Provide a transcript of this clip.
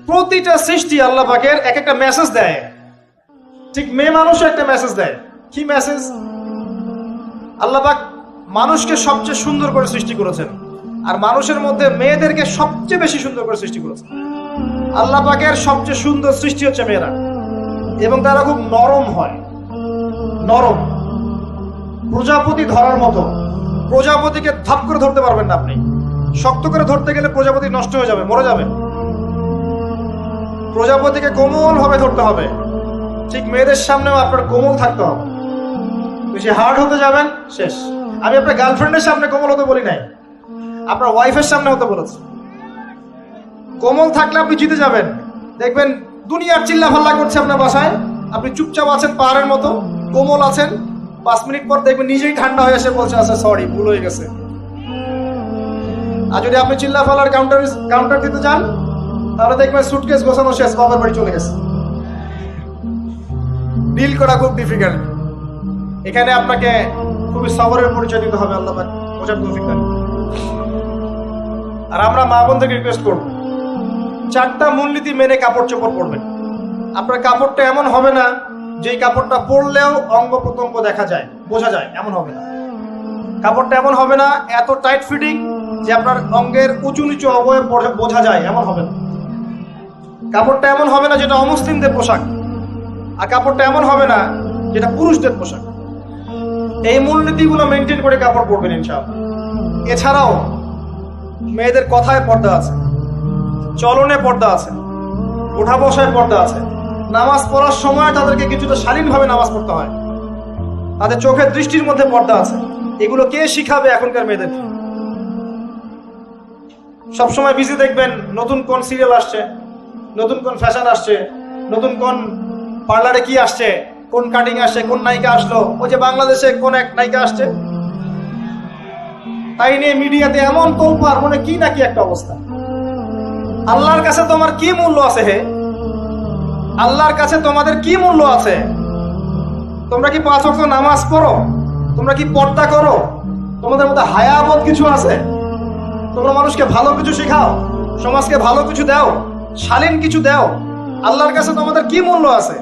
প্রতিটা সৃষ্টি আল্লাহ পাকের এক একটা মেসেজ দেয়। ঠিক মেয়ে মানুষও একটা মেসেজ দেয়। কি মেসেজ? আল্লাহ পাক মানুষকে সবচেয়ে সুন্দর করে সৃষ্টি করেছেন, আর মানুষের মধ্যে মেয়েদেরকে সবচেয়ে বেশি সুন্দর করে সৃষ্টি করেছেন। আল্লাহ পাকের সবচেয়ে সুন্দর সৃষ্টি হচ্ছে মেয়েরা, এবং তারা খুব নরম হয়, নরম, প্রজাপতি ধরার মতো। প্রজাপতিকে ধাপ করে ধরতে পারবেন না আপনি। শক্ত করে ধরতে গেলে প্রজাপতি নষ্ট হয়ে যাবে, মরে যাবে। প্রজাপতিকে কোমল ভাবে ধরতে হবে। ঠিক মেয়েদের সামনেও আপনার কোমল থাকতে হবে। বেশি হার্ড হতে যাবেন, শেষ। আমি আপনার গার্লফ্রেন্ডের সামনে কোমল হতে বলি নাই, আপনার ওয়াইফের সামনে হতে বলেছি। কোমল থাকলে আপনি জিতে যাবেন। দেখবেন দুনিয়ার চিল্লা ফাল্লা করছে আপনার বাসায়, আপনি চুপচাপ আছেন পাহাড়ের মতো, কোমল আছেন। 5 মিনিট পর দেখবেন নিজেই ঠান্ডা হয়ে এসে বলছে, আচ্ছা সরি, ভুল হয়ে গেছে। আর যদি আপনি চিল্লা ফাল্লার কাউন্টার দিতে যান, তাহলে দেখবেন সুটকেস গোছানো শেষ, বাবার বাড়ি চলে গেছে। ডিল করা খুব ডিফিকাল্ট। এখানে আপনাকে খুবই সবরের পরিচয় দিতে হবে। আল্লাহ পাক বোঝার তৌফিক দান। আর আমরা মা বোনদেরকে রিকোয়েস্ট করব, 4টা মূলনীতি মেনে কাপড় চোপড় পরবেন। আপনার কাপড়টা এমন হবে না যেই কাপড়টা পরলেও অঙ্গ প্রত্যঙ্গ দেখা যায়, বোঝা যায়, এমন হবে না। কাপড়টা এমন হবে না এত টাইট ফিটিং যে আপনার অঙ্গের উঁচু নিচু অবয়ব বোঝা যায়, এমন হবে না। কাপড়টা এমন হবে না যেটা অমুসলিমদের পোশাক, আর কাপড়টা এমন হবে না যেটা পুরুষদের পোশাক। এই মূলনীতিগুলো মেনটেন করে কাপড় পরবেন ইনশাআল্লাহ। এছাড়াও মেয়েদের কথায় পর্দা আছে, চলনে পর্দা আছে, ওঠা বসায় পর্দা আছে। নামাজ পড়ার সময় তাদেরকে কিছুটা শালীনভাবে নামাজ পড়তে হয়। তাদের চোখের দৃষ্টির মধ্যে পর্দা আছে। এগুলো কে শিখাবে এখনকার মেয়েদেরকে? সবসময় বিজি দেখবেন নতুন কোন সিরিয়াল আসছে, নতুন কোন ফ্যাশন আসছে, নতুন কোন পার্লারে কি আসছে, কোন কাটিং আসছে, কোন নায়িকা আসলো, ওই যে বাংলাদেশে কোন এক নায়িকা আসছে, তাই নিয়ে মিডিয়াতে এমন তোলপাড়, মনে কি নাকি একটা অবস্থা। আল্লাহর কাছে তোমার কি মূল্য আছে? হে, আল্লাহর কাছে তোমাদের কি মূল্য আছে? তোমরা কি 5 ওয়াক্ত নামাজ পড়ো? তোমরা কি পর্দা করো? তোমাদের মধ্যে হায়াবোধ কিছু আছে? তোমরা মানুষকে ভালো কিছু শেখাও, সমাজকে ভালো কিছু দাও, শালীন কিছু দাও। আল্লাহর কাছে তোমাদের কি মূল্য আছে?